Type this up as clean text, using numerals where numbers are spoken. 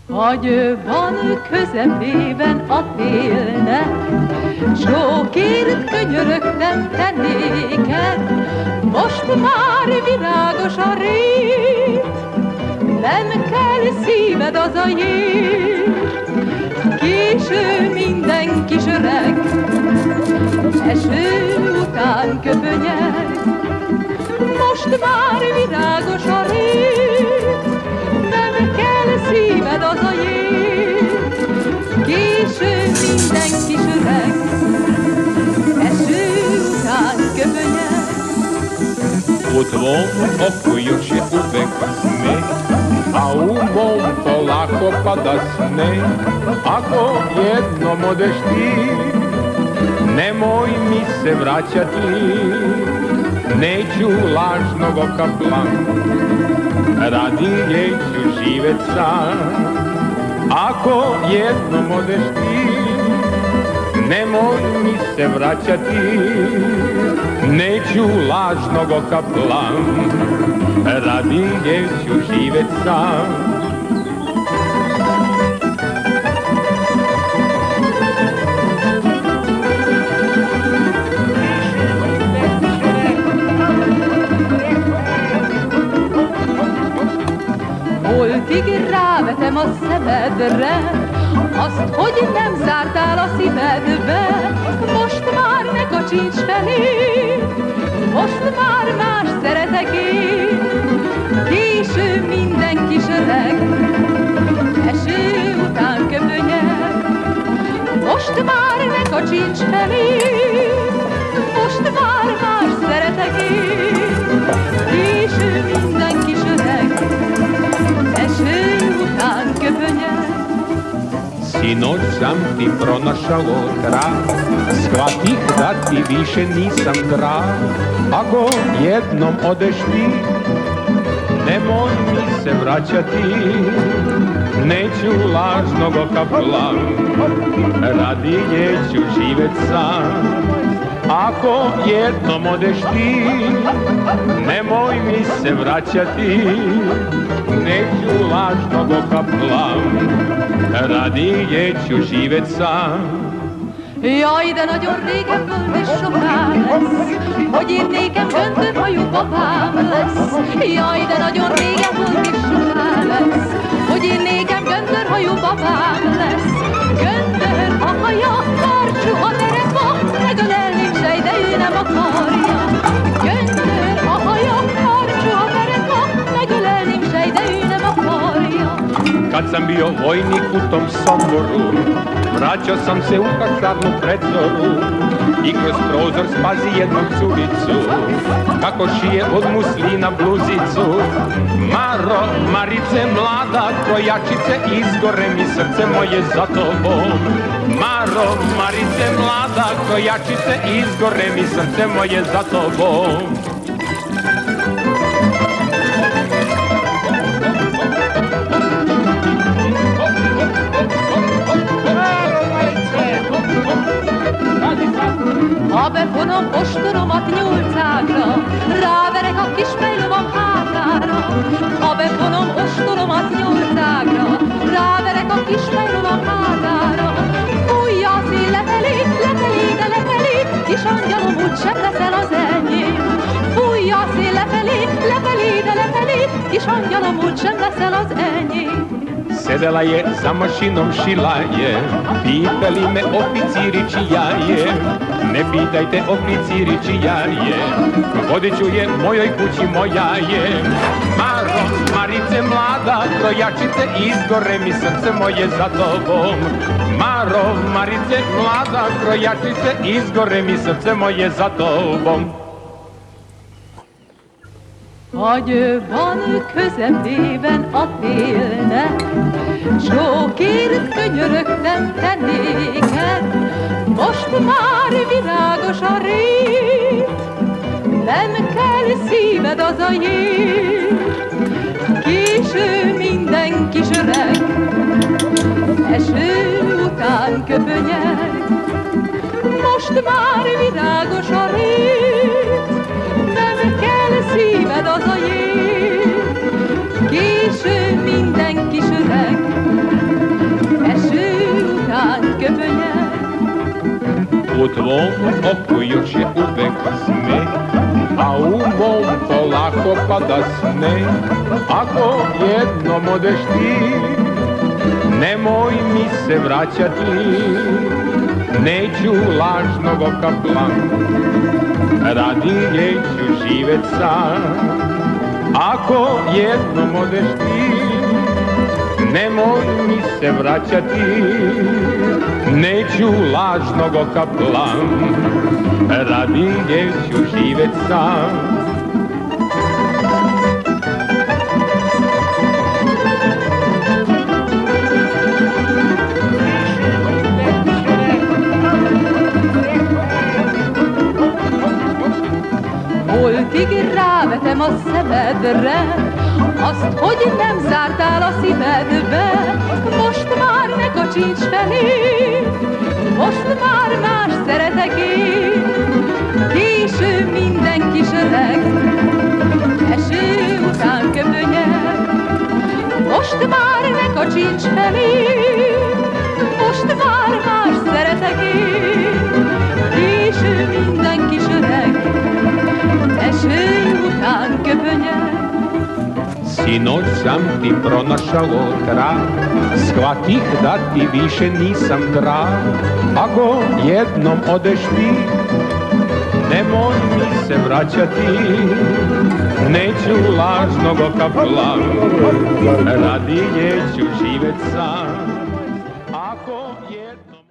Agyban közepében a télnek, sókért könyörögtem te néked, most már virágos a rét, nem kell szíved az a jét. Késő minden kis öreg, eső után köpönyeg, most már virágos a rét, nem kell szíved az a jét. Késő minden kis öreg, eső után köpönyeg. U tvom oku još je uvek sneg, a u mom polako pada sneg. Ako jednom odeš ti, nemoj mi se vraćati, neću lažnog oka plan, radi nje ću živjet sam. Ako jednom odeš ti, nemoj mi se vraćati, neću lažnog oka plan, radi nje ću živjet sam. Holtig rávetem a szemedre, azt, hogy nem zártál a szívedbe. Most már ne kacsincs felé, most már más szeretek én. Késő minden kis öreg, eső után köpönyeg, most már ne kacsincs felé, most már más szeretek én. Késő minden kis öreg, eső után köpönyeg. Sinoć sam ti pronašao trag, shvatih da ti više nisam drag. Ako jednom odeš ti, nemoj mi se vraćati, neću lažnog oka plan, radi nje ću živjet sam. Ako jednom odeš ti, nemoj mi se vraćati, neću lažnog oka plan, radi nje ću živjet sam. Jaj, de nagyon régen volt és soká lesz, hogy én nékem göndörhajú babám lesz. Jaj, de nagyon régen volt és soká lesz, hogy én nékem göndörhajú babám lesz. Göndör a haja, karcsú a derepa, megölelném sej, de ő nem akarja. Göndör a haja, karcsú a derepa, megölelném sej, de ő nem akarja. Kad sam bio vojnik u tom Somboru, vraćao sam se u kasarnu pred zoru i kroz prozor spazi jednu curicu, kako šije od muslina bluzicu. Maro, Marice mlada, krojačice, izgore mi srce moje za tobom. Maro, Marice mlada, krojačice, izgore mi srce moje za tobom. Ha befonom ostoromat nyolcágra, ráverek a kis fejlovam hátára. Ha befonom ostoromat nyolcágra, ráverek a kis fejlovam hátára. Fújja a szél lefelé, lefelé, de lefelé, kis angyalom, úgysem leszel az enyém. Fújja a szél lefelé, lefelé, de lefelé, kis angyalom, úgysem leszel az enyém. Sedela je za mašinom, šila je, pitali me oficiri čija je. Ne pitajte oficiri čija je, vodit ću je mojoj kući, moja je. Maro, Marice mlada, krojačice, izgore mi srce moje za tobom. Maro, Marice mlada, krojačice, izgore mi srce moje za tobom. Agyban közepében a télnek, sókért könyörögtem te néked, most már virágos a rét, nem kell szíved az a jét. Késő minden kis öreg, eső után köpönyeg, most már virágos a rét, nem kell szíved az a jét. Késő minden kis öreg, U tvom oku još je uvek smeh, a u mom polako pada sneg. Ako jednom odeš ti, nemoj mi se vraćati, neću lažnog oka plan, radije ću živjet sam. Ako jednom odeš ti, nemoj mi se vraćati, neću lažnog oka plan, radije ću živjet sam. Holtig rávetem a szemedre, azt, hogy nem zártál a szívedbe. Most már ne kacsincs felé, most már más szeretek én. Késő minden kis öreg, eső után köpönyeg. Most már ne kacsincs felé, most már más szeretek én. Késő minden kis öreg, eső után köpönyeg. Sinoć sam ti pronašao trag, shvatih da ti više nisam drag. Ako jednom odeš ti, nemoj mi se vraćati, neću lažnog oka plan, radije ću živjet sam.